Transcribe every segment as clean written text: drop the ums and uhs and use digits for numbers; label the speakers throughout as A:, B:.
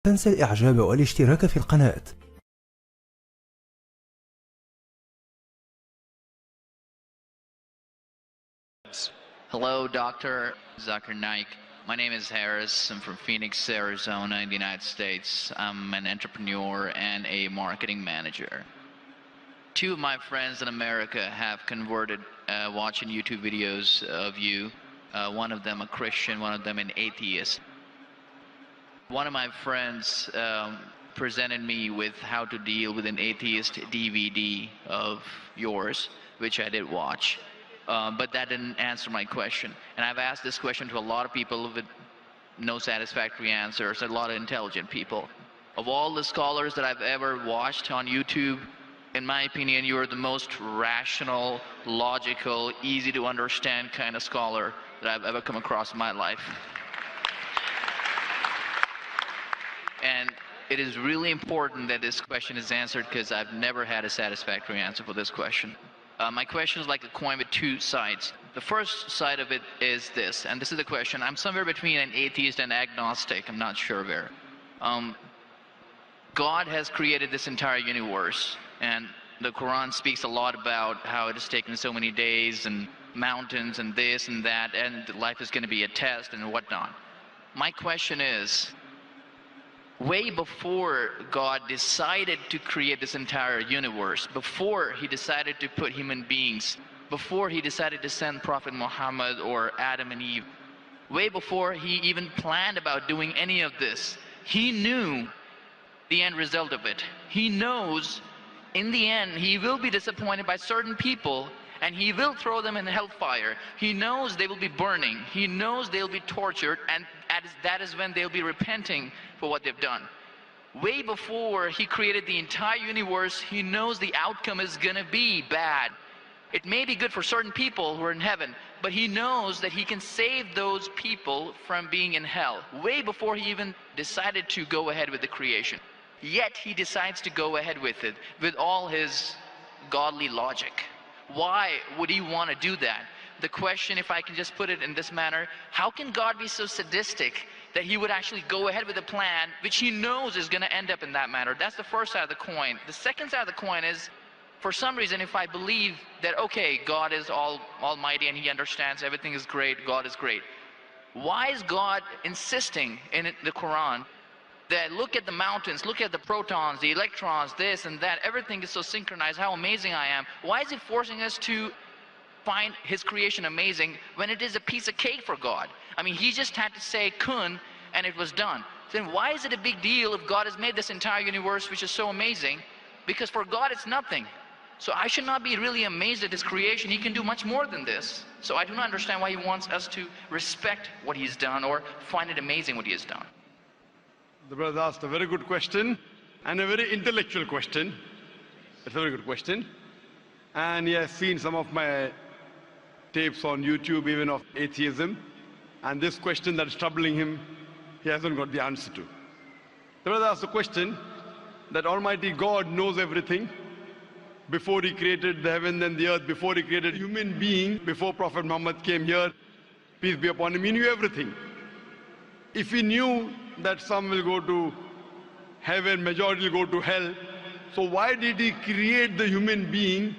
A: تنسى الإعجاب والاشتراك في القناة.
B: Hello, Dr. Zakir Naik. My name is Harris. I'm from Phoenix, Arizona, in the United States. I'm an entrepreneur and a marketing manager. Two of my friends in America have converted watching YouTube videos of you. One of them a Christian, one of them an atheist. One of my friends presented me with how to deal with an atheist DVD of yours, which I did watch. But that didn't answer my question. And I've asked this question to a lot of people with no satisfactory answers, a lot of intelligent people. Of all the scholars that I've ever watched on YouTube, in my opinion, you are the most rational, logical, easy to understand kind of scholar that I've ever come across in my life. And it is really important that this question is answered because I've never had a satisfactory answer for this question. My question is like a coin with two sides. The first side of it is this, and this is the question. I'm somewhere between an atheist and agnostic. I'm not sure where. God has created this entire universe, and the Quran speaks a lot about how it has taken so many days and mountains and this and that, and life is going to be a test and whatnot. My question is, way before God decided to create this entire universe, before he decided to put human beings, before he decided to send Prophet Muhammad or Adam and Eve, way before he even planned about doing any of this, he knew the end result of it. He knows in the end he will be disappointed by certain people and he will throw them in hellfire. He knows they will be burning. He knows they'll be tortured, and that is when they'll be repenting for what they've done. Way before he created the entire universe, he knows the outcome is gonna be bad. It may be good for certain people who are in heaven, but he knows that he can save those people from being in hell, way before he even decided to go ahead with the creation. Yet he decides to go ahead with it, with all his godly logic. Why would he want to do that? The question, if I can just put it in this manner, how can God be so sadistic that he would actually go ahead with a plan which he knows is going to end up in that manner? That's the first side of the coin. The second side of the coin is, for some reason, if I believe that, okay, God is almighty and he understands everything is great, God is great, why is God insisting in the Quran that look at the mountains, look at the protons, the electrons, this and that, everything is so synchronized, how amazing I am? Why is he forcing us to find his creation amazing when it is a piece of cake for God? I mean, he just had to say kun and it was done. Then why is it a big deal if God has made this entire universe which is so amazing? Because for God it's nothing. So I should not be really amazed at his creation. He can do much more than this. So I do not understand why he wants us to respect what he's done or find it amazing what he has done.
C: The brother asked a very good question and a very intellectual question. It's a very good question. And he has seen some of my tapes on YouTube, even of atheism. And this question that is troubling him, he hasn't got the answer to. The brother asked the question that Almighty God knows everything. Before he created the heaven and the earth, before he created human being, before Prophet Muhammad came here, peace be upon him, he knew everything. If he knew that some will go to heaven, majority will go to hell, so why did he create the human being?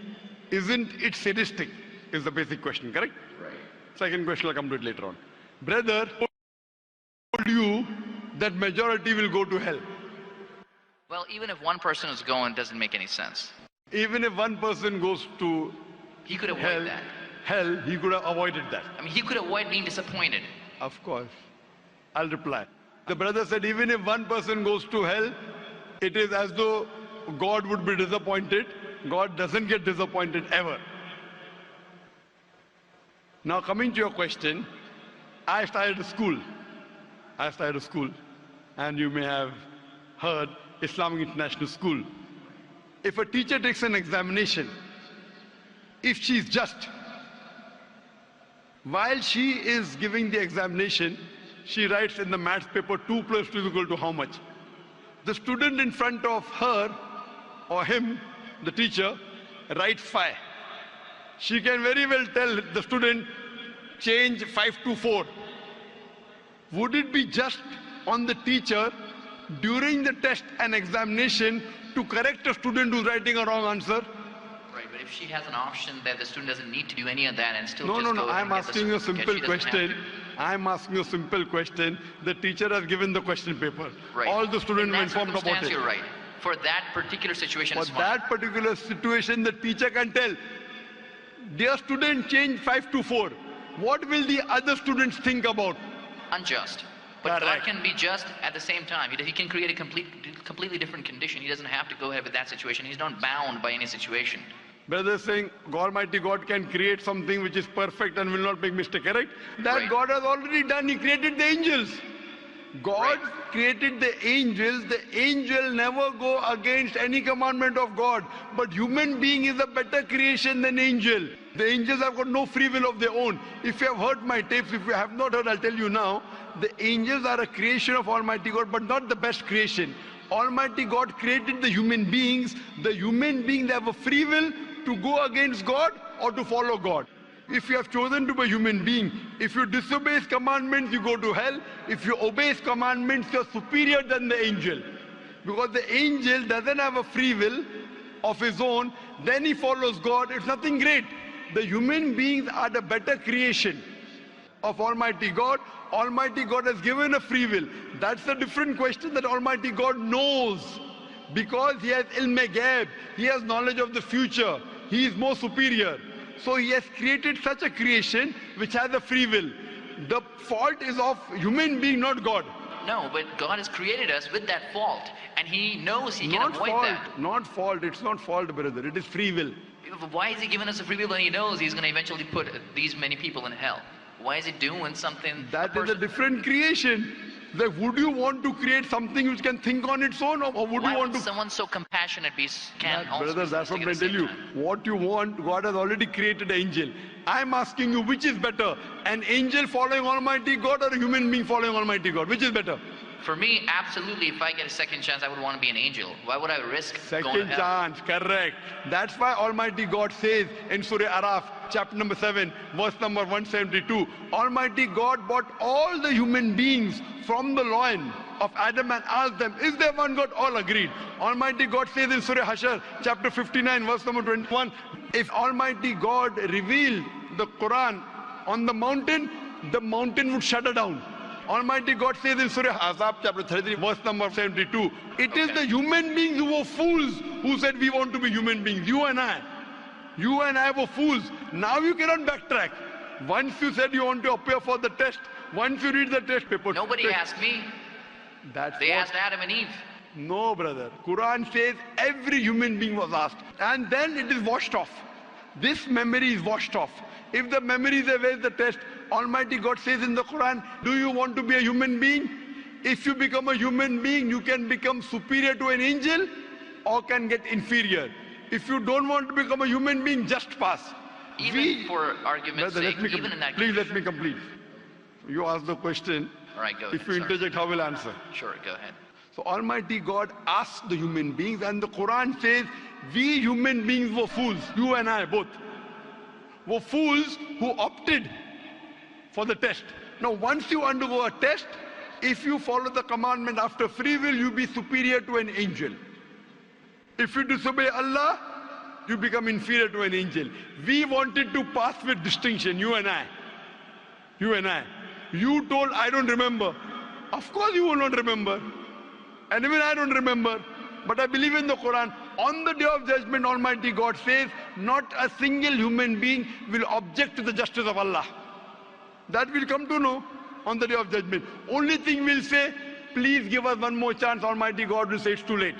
C: Isn't it sadistic? Is the basic question, correct?
B: Right.
C: Second question, I'll come to it later on. Brother told you that majority will go to hell.
B: Well, even if one person is going, it doesn't make any sense.
C: Even if one person goes to
B: He could avoid
C: hell, he could have avoided that.
B: I mean, he could avoid being disappointed.
C: Of course. I'll reply. The brother said, even if one person goes to hell, it is as though God would be disappointed. God doesn't get disappointed ever. Now coming to your question, I started a school. And you may have heard Islamic International School. If a teacher takes an examination, if she is just, while she is giving the examination, she writes in the maths paper 2 plus 2 is equal to how much? The student in front of her or him, the teacher, writes 5. She can very well tell the student, change 5 to 4. Would it be just on the teacher during the test and examination to correct a student who's writing a wrong answer?
B: Right, but if she has an option that the student doesn't need to do any of that and still
C: No,
B: just
C: no,
B: go
C: no.
B: ahead
C: I'm
B: and get the
C: asking you a
B: certificate,
C: simple
B: she doesn't have
C: question. I'm asking you a simple question. The teacher has given the question paper.
B: to. Right.
C: All the students
B: In
C: were
B: that
C: informed about
B: circumstance,
C: it.
B: You're right. For that particular situation,
C: For
B: it's fine.
C: that particular situation, the teacher can tell, dear student, change 5 to 4. What will the other students think about?
B: Unjust. But God
C: Correct.
B: can be just at the same time. He can create a completely different condition. He doesn't have to go ahead with that situation. He's not bound by any situation.
C: Brother is saying Almighty God can create something which is perfect and will not make mistake, correct? That
B: Right.
C: God has already done. He created the angels. God
B: Right.
C: created the angels. The angel never go against any commandment of God. But human being is a better creation than angel. The angels have got no free will of their own. If you have heard my tapes, if you have not heard, I'll tell you now. The angels are a creation of Almighty God, but not the best creation. Almighty God created the human beings. The human beings have a free will to go against God or to follow God. If you have chosen to be a human being, if you disobey His commandments, you go to hell. If you obey His commandments, you're superior than the angel. Because the angel doesn't have a free will of his own, then he follows God. It's nothing great. The human beings are the better creation of Almighty God. Almighty God has given a free will. That's a different question that Almighty God knows. Because He has ilm-e-ghaib, He has knowledge of the future. He is more superior. So He has created such a creation which has a free will. The fault is of human being, not God.
B: No, but God has created us with that fault. And He knows He can
C: Not
B: avoid
C: fault,
B: that.
C: not fault. It's not fault, brother. It is free will.
B: Why is He giving us a free will when He knows He's going to eventually put these many people in hell? Why is He doing something?
C: That is a different creation. Like, would you want to create something which can think on its own, or would
B: Why
C: you want
B: would
C: to?
B: someone so compassionate can also
C: Brother,
B: be
C: that's what
B: something
C: I
B: at the
C: tell
B: same
C: you.
B: time?
C: What you want, God has already created an angel. I'm asking you, which is better? An angel following Almighty God or a human being following Almighty God? Which is better?
B: For me, absolutely, if I get a second chance, I would want to be an angel. Why would I risk going to
C: Second
B: hell?
C: chance, correct. That's why Almighty God says in Surah Araf, chapter number 7, verse number 172, Almighty God brought all the human beings from the loin of Adam and asked them, is there one God? All agreed. Almighty God says in Surah Hashar, chapter 59, verse number 21, if Almighty God revealed the Quran on the mountain would shudder down. Almighty God says in Surah Azab chapter 33 verse number 72, it is the human beings who were fools who said we want to be human beings. You and I were fools. Now you cannot backtrack. Once you said you want to appear for the test, once you read the test paper.
B: Nobody asked me. They asked Adam and Eve.
C: No, brother. Quran says every human being was asked. And then it is washed off. This memory is washed off. If the memory is there, where is the test? Almighty God says in the Quran, do you want to be a human being? If you become a human being, you can become superior to an angel or can get inferior. If you don't want to become a human being, just pass.
B: Even for argument's
C: Brother,
B: sake, even in that
C: please let
B: condition.
C: me complete. You ask the question.
B: All right, go ahead.
C: If you
B: sorry.
C: interject, how will I answer?
B: Sure, go ahead.
C: So Almighty God asked the human beings, and the Quran says, we human beings were fools, you and I both, were fools who opted for the test. Now once you undergo a test, if you follow the commandment after free will, you be superior to an angel. If you disobey Allah, you become inferior to an angel. We wanted to pass with distinction, you and I. You and I. You told, I don't remember. Of course you will not remember. And even I don't remember. But I believe in the Quran. On the day of judgment, Almighty God says, not a single human being will object to the justice of Allah. That will come to know on the day of judgment. Only thing we'll say, please give us one more chance. Almighty God will say it's too late.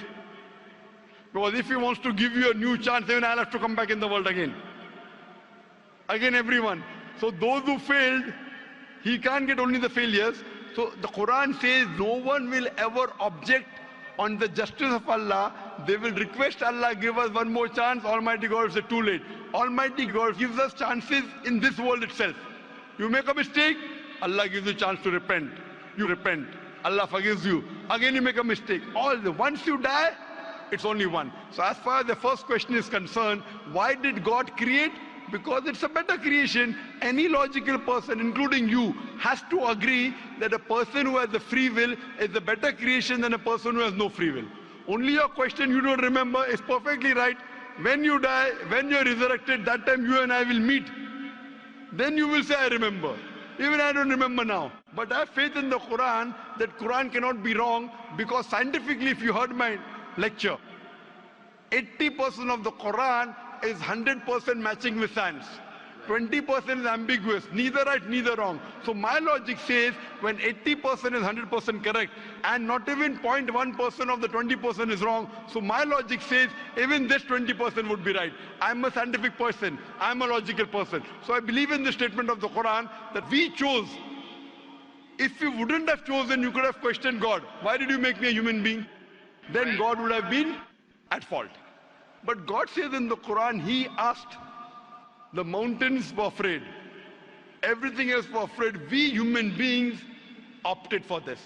C: Because if He wants to give you a new chance, even I'll have to come back in the world again. Again, everyone. So those who failed, He can't get only the failures. So the Quran says no one will ever object on the justice of Allah. They will request Allah, give us one more chance. Almighty God will say too late. Almighty God gives us chances in this world itself. You make a mistake, Allah gives you a chance to repent. You repent. Allah forgives you. Again you make a mistake. Once you die, it's only one. So as far as the first question is concerned, why did God create? Because it's a better creation. Any logical person, including you, has to agree that a person who has a free will is a better creation than a person who has no free will. Only your question you don't remember is perfectly right. When you die, when you're resurrected, that time you and I will meet. Then you will say, I remember. Even I don't remember now. But I have faith in the Quran that Quran cannot be wrong, because scientifically, if you heard my lecture, 80% of the Quran is 100% matching with science. 20% is ambiguous, neither right, neither wrong. So my logic says when 80% is 100% correct and not even 0.1% of the 20% is wrong, so my logic says even this 20% would be right. I'm a scientific person, I'm a logical person. So I believe in the statement of the Quran that we chose. If you wouldn't have chosen, you could have questioned God. Why did you make me a human being? Then God would have been at fault. But God says in the Quran, He asked. The mountains were afraid. Everything else was afraid. We human beings opted for this.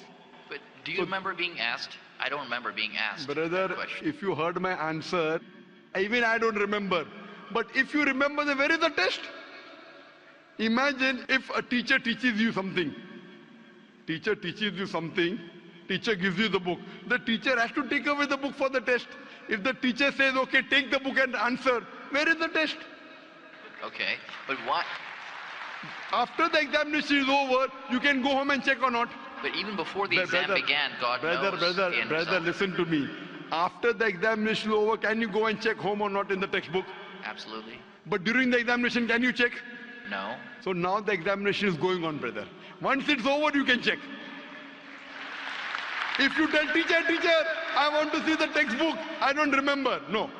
B: But do you remember being asked? I don't remember being asked.
C: Brother, if you heard my answer, even I don't remember. But if you remember, then where is the test? Imagine if a teacher teaches you something. Teacher teaches you something. Teacher gives you the book. The teacher has to take away the book for the test. If the teacher says, okay, take the book and answer, where is the test?
B: Okay, but why?
C: After the examination is over, you can go home and check or not.
B: But even before the exam began, God knows
C: the end result. Listen to me. After the examination is over, can you go and check home or not in the textbook?
B: Absolutely.
C: But during the examination, can you check?
B: No.
C: So now the examination is going on, brother. Once it's over, you can check. If you tell teacher, I want to see the textbook, I don't remember. No.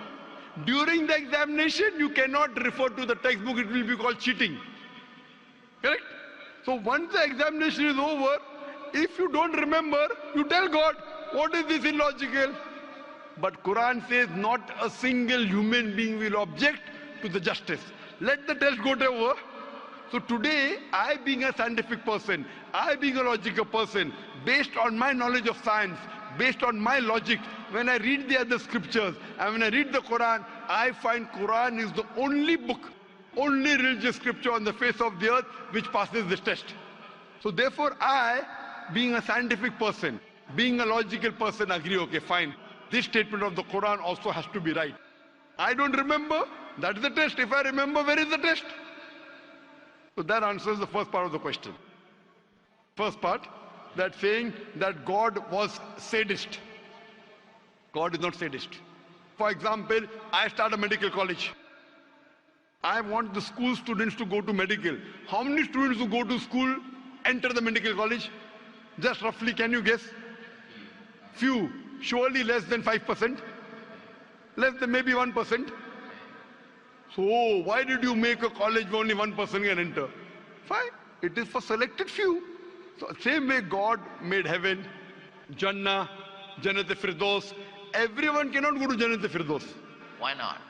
C: During the examination, you cannot refer to the textbook, it will be called cheating. Correct? So once the examination is over, if you don't remember, you tell God, what is this illogical? But Quran says not a single human being will object to the justice. Let the test go over. So today, I being a scientific person, I being a logical person, based on my knowledge of science, based on my logic, when I read the other scriptures and when I read the Quran, I find Quran is the only book, only religious scripture on the face of the earth which passes this test. So therefore I, being a scientific person, being a logical person, agree, okay, fine. This statement of the Quran also has to be right. I don't remember, that is the test. If I remember, where is the test? So that answers the first part of the question. First part, that saying that God was sadist. God is not sadist. For example, I start a medical college. I want the school students to go to medical. How many students who go to school enter the medical college? Just roughly, can you guess? Few. Surely less than 5%. Less than maybe 1%. So why did you make a college where only 1% can enter? Fine. It is for selected few. So same way God made heaven, Jannah, Jannat-e-Firdaus. Everyone cannot go to Jannat-e-Firdaus.
B: Why not?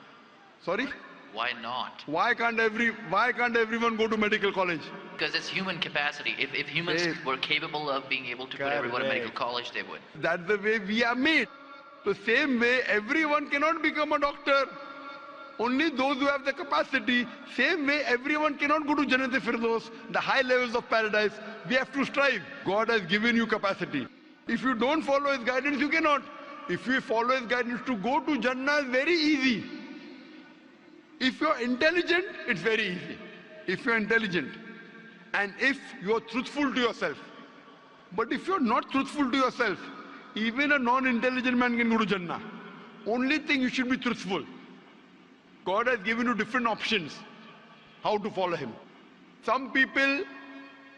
C: Sorry?
B: Why not?
C: Why can't everyone go to medical college?
B: Because it's human capacity. If humans were capable of being able to put everyone in medical college, they would.
C: That's the way we are made. The same way everyone cannot become a doctor. Only those who have the capacity. Same way everyone cannot go to Jannat-e-Firdaus, the high levels of paradise. We have to strive. God has given you capacity. If you don't follow His guidance, you cannot. If you follow His guidance, to go to Jannah is very easy. If you're intelligent, it's very easy. If you're intelligent and if you're truthful to yourself. But if you're not truthful to yourself, even a non-intelligent man can go to Jannah. Only thing, you should be truthful. God has given you different options how to follow Him. Some people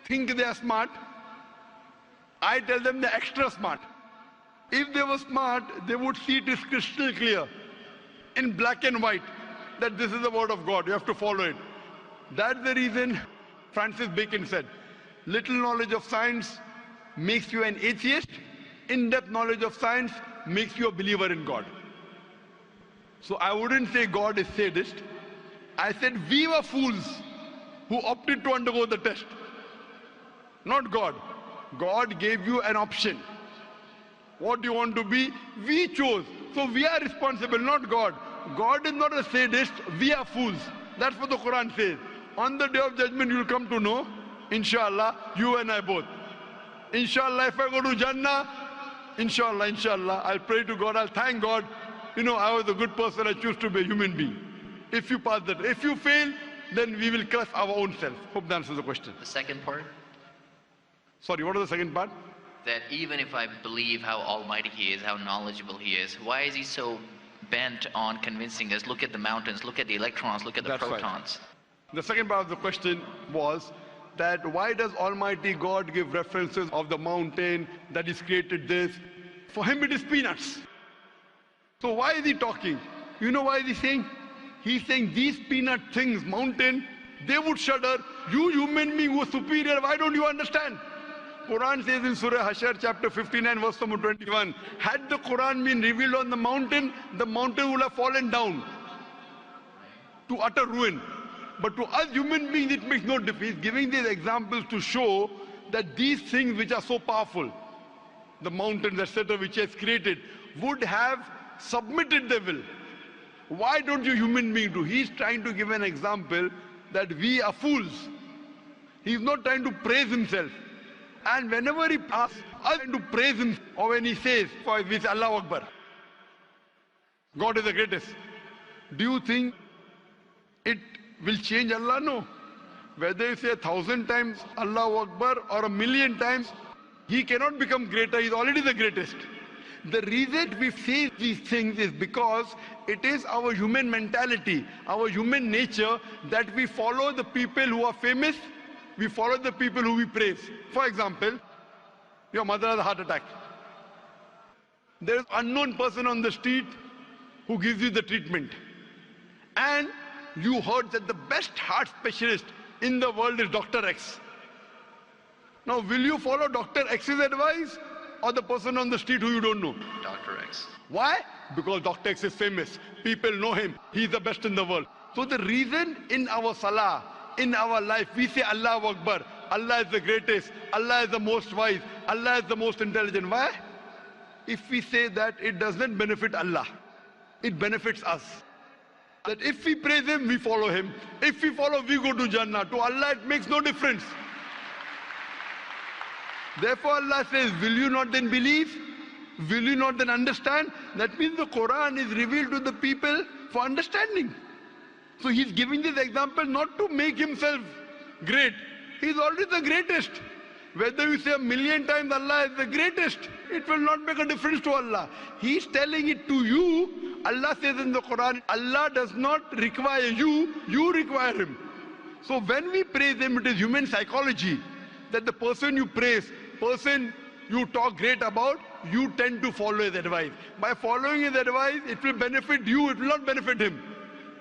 C: think they are smart. I tell them they're extra smart. If they were smart, they would see it is crystal clear, in black and white, that this is the word of God. You have to follow it. That's the reason Francis Bacon said, little knowledge of science makes you an atheist. In-depth knowledge of science makes you a believer in God. So I wouldn't say God is sadist. I said we were fools who opted to undergo the test. Not God. God gave you an option. What do you want to be? We chose. So we are responsible, not God. God is not a sadist. We are fools. That's what the Quran says. On the day of judgment, you'll come to know, inshallah, you and I both. Inshallah, if I go to Jannah, inshallah, I'll pray to God, I'll thank God. You know, I was a good person, I choose to be a human being. If you pass that, if you fail, then we will curse our own self. Hope that answers the question.
B: The second part?
C: Sorry, what was the second part?
B: That even if I believe how almighty he is, how knowledgeable he is, why is he so bent on convincing us, look at the mountains, look at the electrons, look at the
C: That's right.
B: protons?
C: The second part of the question was that why does Almighty God give references of the mountain that He's created this? For Him it is peanuts. So why is He talking? You know why is He saying? He's saying these peanut things, mountain, they would shudder. You human being who are superior, why don't you understand? Quran says in Surah Hashar chapter 59 verse number 21, had the Quran been revealed on the mountain would have fallen down to utter ruin. But to us human beings it makes no difference. He's giving these examples to show that these things which are so powerful, the mountains etc. which He has created, would have submitted their will. Why don't you human beings do? He's trying to give an example that we are fools. He's not trying to praise Himself. And whenever He asks us to praise Him, or when He says, for we say Allahu Akbar, God is the greatest, do you think it will change Allah? No. Whether you say 1,000 times Allahu Akbar or 1,000,000 times, He cannot become greater. He's already the greatest. The reason we say these things is because it is our human mentality, our human nature, that we follow the people who are famous, we follow the people who we praise. For example, your mother has a heart attack. There is an unknown person on the street who gives you the treatment. And you heard that the best heart specialist in the world is Dr. X. Now, will you follow Dr. X's advice or the person on the street who you don't know?
B: Dr. X.
C: Why? Because Dr. X is famous. People know him. He's the best in the world. So the reason in our salah, in our life, we say Allahu Akbar, Allah is the greatest, Allah is the most wise, Allah is the most intelligent. Why? If we say that, it does not benefit Allah. It benefits us. That if we praise Him, we follow Him. If we follow, we go to Jannah. To Allah, it makes no difference. Therefore, Allah says, will you not then believe? Will you not then understand? That means the Quran is revealed to the people for understanding. So He's giving this example not to make Himself great. He's already the greatest. Whether you say 1,000,000 times Allah is the greatest, it will not make a difference to Allah. He's telling it to you. Allah says in the Quran, Allah does not require you, you require Him. So when we praise Him, it is human psychology that the person you praise, person you talk great about, you tend to follow his advice. By following his advice, it will benefit you, it will not benefit him.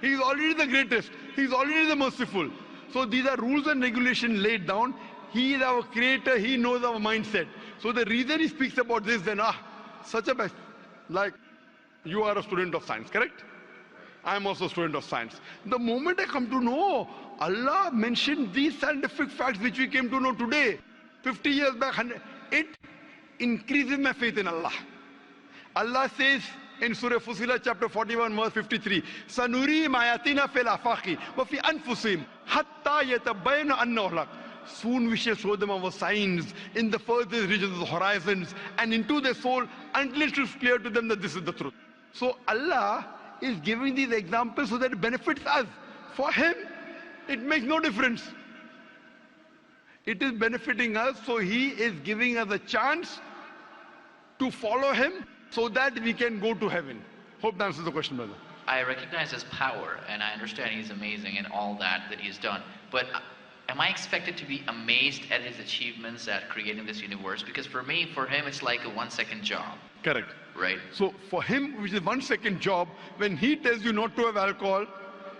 C: He is already the greatest. He is already the merciful. So these are rules and regulations laid down. He is our creator. He knows our mindset. So the reason he speaks about this, then, such a best, like you are a student of science, correct? I am also a student of science. The moment I come to know, Allah mentioned these scientific facts which we came to know today, 50 years back, it increases my faith in Allah. Allah says in Surah Fussilat chapter 41 verse 53, Sanuri mayatina fil afaqi wa fi anfusihim hatta yatabayyana annahu al-haq. Soon we shall show them our signs in the furthest regions of the horizons and into their soul until it is clear to them that this is the truth. So Allah is giving these examples so that it benefits us. For Him, it makes no difference. It is benefiting us, so He is giving us a chance to follow Him so that we can go to heaven. Hope that answers the question, brother.
B: I recognize His power, and I understand He's amazing and all that He's done. But am I expected to be amazed at His achievements at creating this universe? Because for me, for Him, it's like a 1-second job.
C: Correct.
B: Right?
C: So for Him, which is 1-second job, when He tells you not to have alcohol,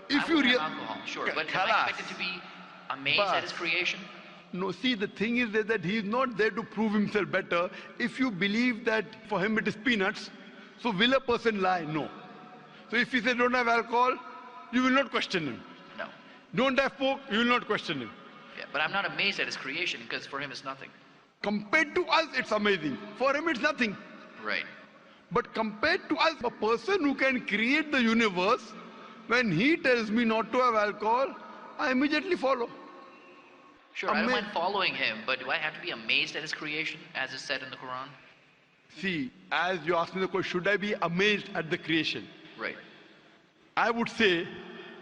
C: if you
B: have alcohol, sure, but am I expected to be amazed at His creation?
C: No, see, the thing is that He is not there to prove Himself better. If you believe that for Him it is peanuts, so will a person lie? No. So if He says don't have alcohol, you will not question Him.
B: No.
C: Don't have pork, you will not question Him.
B: Yeah, but I'm not amazed at His creation because for Him it's nothing.
C: Compared to us, it's amazing. For Him, it's nothing.
B: Right.
C: But compared to us, a person who can create the universe, When he tells me not to have alcohol, I immediately follow.
B: Sure, I don't mind following him, but do I have to be amazed at his creation, as is said in the Quran?
C: See, as you asked me the question, should I be amazed at the creation?
B: Right.
C: I would say,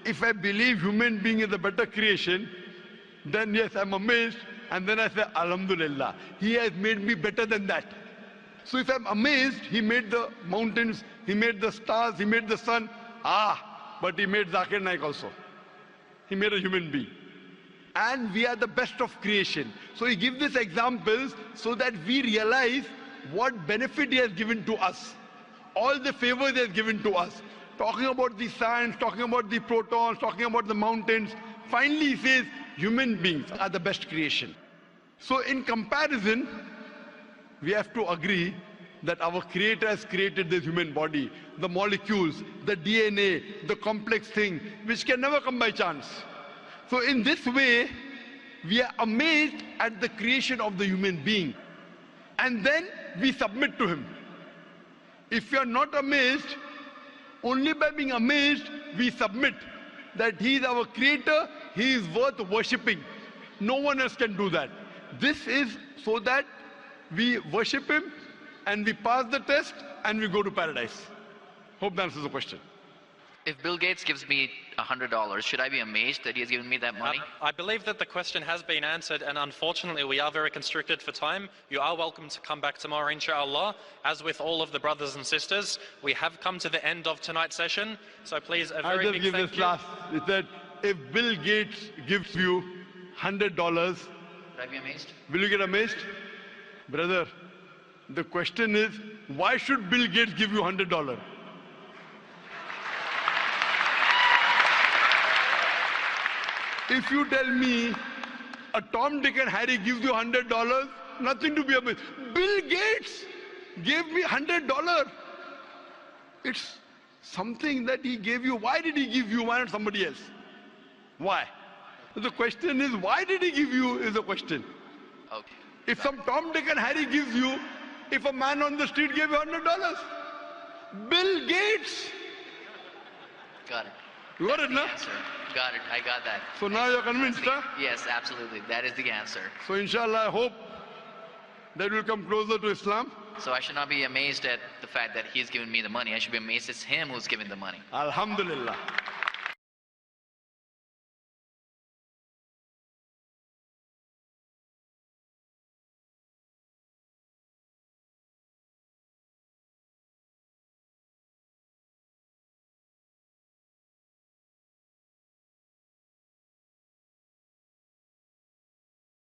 C: if I believe human being is a better creation, then yes, I'm amazed, and then I say, Alhamdulillah, he has made me better than that. So if I'm amazed, he made the mountains, he made the stars, he made the sun, but he made Zakir Naik also. He made a human being. And we are the best of creation. So he gives these examples so that we realize what benefit he has given to us. All the favors he has given to us. Talking about the science, talking about the protons, talking about the mountains. Finally he says, human beings are the best creation. So in comparison, we have to agree that our Creator has created this human body, the molecules, the DNA, the complex thing, which can never come by chance. So in this way, we are amazed at the creation of the human being. And then we submit to him. If you are not amazed, only by being amazed, we submit that he is our creator, he is worth worshipping. No one else can do that. This is so that we worship him and we pass the test and we go to paradise. Hope that answers the question.
B: If Bill Gates gives me $100, should I be amazed that he has given me that money?
D: I believe that the question has been answered, and unfortunately we are very constricted for time. You are welcome to come back tomorrow, inshallah. As with all of the brothers and sisters, we have come to the end of tonight's session, so please a very big thank you.
C: Last. It said, if Bill Gates gives you $100,
B: Would I be amazed?
C: will you get amazed? Brother, the question is, why should Bill Gates give you $100? If you tell me a Tom, Dick and Harry gives you $100, nothing to be amazed. Bill Gates gave me $100. It's something that he gave you. Why did he give you? Why not somebody else? Why? The question is, why did he give you is the question.
B: Okay.
C: If some Tom, Dick and Harry gives you, if a man on the street gave you $100, Bill Gates.
B: Got it.
C: You got it, no?
B: Answer. Got it. I got that.
C: So now you're convinced, huh?
B: Yes, absolutely. That is the answer.
C: So inshallah, I hope that we'll come closer to Islam.
B: So I should not be amazed at the fact that he's given me the money. I should be amazed it's him who's giving the money.
C: Alhamdulillah.